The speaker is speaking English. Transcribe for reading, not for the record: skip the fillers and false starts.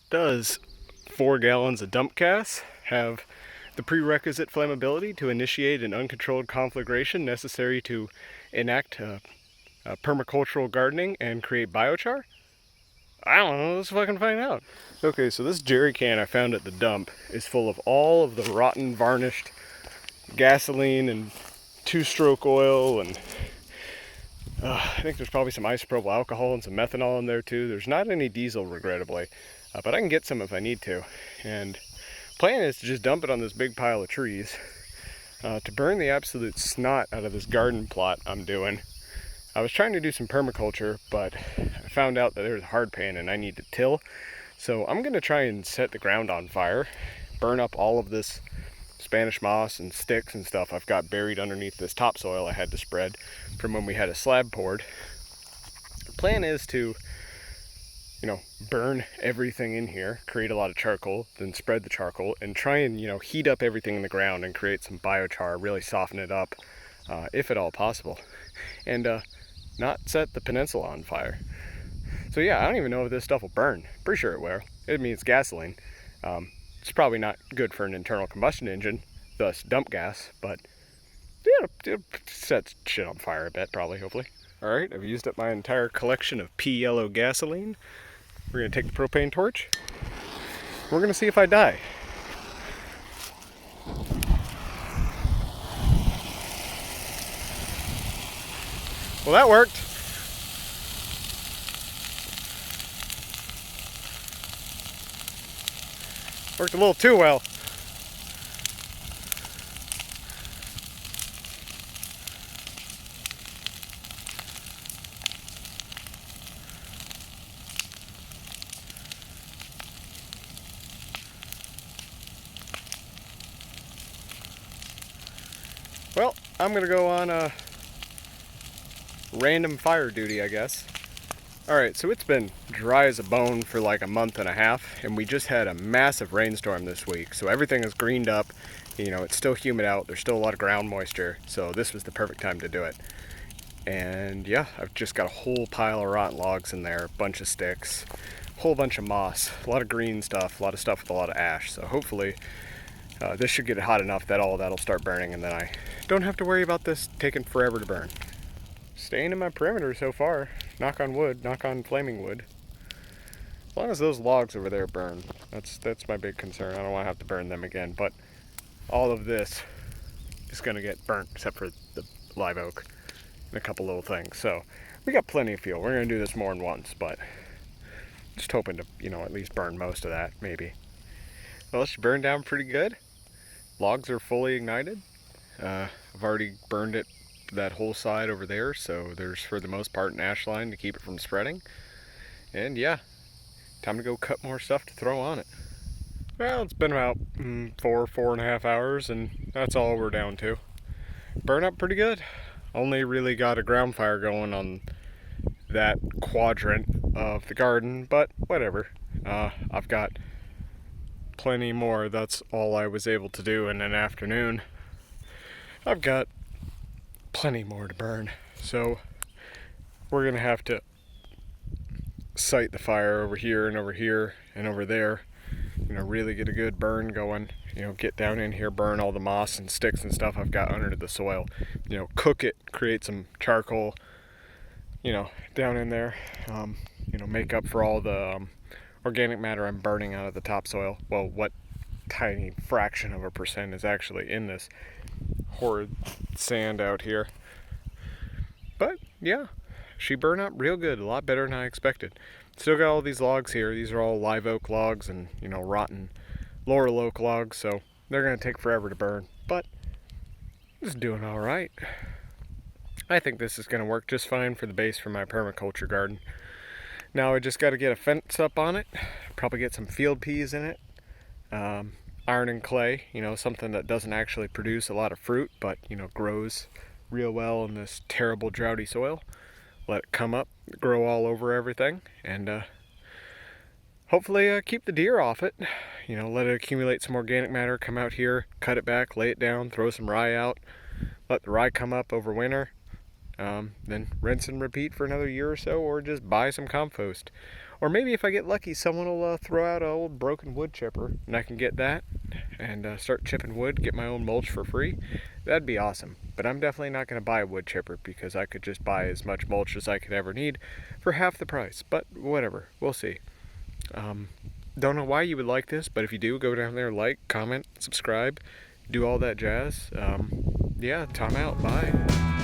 Does 4 gallons of dump gas have the prerequisite flammability to initiate an uncontrolled conflagration necessary to enact permacultural gardening and create biochar? I don't know, let's fucking find out. Okay, so this jerry can I found at the dump is full of all of the rotten, varnished gasoline and two-stroke oil, and I think there's probably some isopropyl alcohol and some methanol in there too. There's not any diesel, regrettably, but I can get some if I need to. And plan is to just dump it on this big pile of trees to burn the absolute snot out of this garden plot I'm doing. I was trying to do some permaculture, but I found out that there's a hard pan and I need to till. So I'm gonna try and set the ground on fire, burn up all of this Spanish moss and sticks and stuff I've got buried underneath this topsoil I had to spread from when we had a slab poured. The plan is to, burn everything in here, create a lot of charcoal, then spread the charcoal, and try and, heat up everything in the ground and create some biochar, really soften it up, if at all possible. And not set the peninsula on fire. So yeah, I don't even know if this stuff will burn. Pretty sure it will. It means gasoline. It's probably not good for an internal combustion engine, thus dump gas, but yeah, it'll set shit on fire a bit, probably, hopefully. Alright, I've used up my entire collection of pea yellow gasoline. We're gonna take the propane torch. We're gonna see if I die. Well, that worked. Worked a little too well. Well, I'm gonna go on a random fire duty, I guess. Alright, so it's been dry as a bone for like a month and a half, and we just had a massive rainstorm this week, so everything is greened up. It's still humid out, there's still a lot of ground moisture, so this was the perfect time to do it. And yeah, I've just got a whole pile of rotten logs in there, a bunch of sticks, a whole bunch of moss, a lot of green stuff, a lot of stuff with a lot of ash, so hopefully this should get hot enough that all of that'll start burning, and then I don't have to worry about this taking forever to burn. Staying in my perimeter so far. Knock on wood, knock on flaming wood. As long as those logs over there burn, that's my big concern. I don't want to have to burn them again, but all of this is going to get burnt except for the live oak and a couple little things. So we got plenty of fuel. We're going to do this more than once, but just hoping to, at least burn most of that, maybe. Well, it should burn down pretty good. Logs are fully ignited. I've already burned it, that whole side over there, so there's for the most part an ash line to keep it from spreading. And yeah, time to go cut more stuff to throw on it. Well, it's been about 4.5 hours, and that's all we're down to. Burn up pretty good. Only really got a ground fire going on that quadrant of the garden, but whatever. I've got plenty more. That's all I was able to do in an afternoon. I've got plenty more to burn, so we're gonna have to sight the fire over here and over here and over there, really get a good burn going, get down in here, burn all the moss and sticks and stuff I've got under the soil, cook it, create some charcoal, down in there, make up for all the organic matter I'm burning out of the topsoil. Well, what tiny fraction of a percent is actually in this horrid sand out here. But yeah, she burned up real good, a lot better than I expected. Still got all these logs here. These are all live oak logs and rotten laurel oak logs, so they're gonna take forever to burn, but it's doing all right. I think this is gonna work just fine for the base for my permaculture garden. Now I just got to get a fence up on it, probably get some field peas in it, iron and clay, something that doesn't actually produce a lot of fruit, but grows real well in this terrible droughty soil. Let it come up, grow all over everything, and hopefully keep the deer off it. Let it accumulate some organic matter, come out here, cut it back, lay it down, throw some rye out, let the rye come up over winter, then rinse and repeat for another year or so, or just buy some compost. Or maybe if I get lucky, someone will throw out an old broken wood chipper and I can get that and start chipping wood, get my own mulch for free. That'd be awesome. But I'm definitely not going to buy a wood chipper because I could just buy as much mulch as I could ever need for half the price. But whatever, we'll see. Don't know why you would like this, but if you do, go down there, like, comment, subscribe, do all that jazz. Yeah, time out. Bye.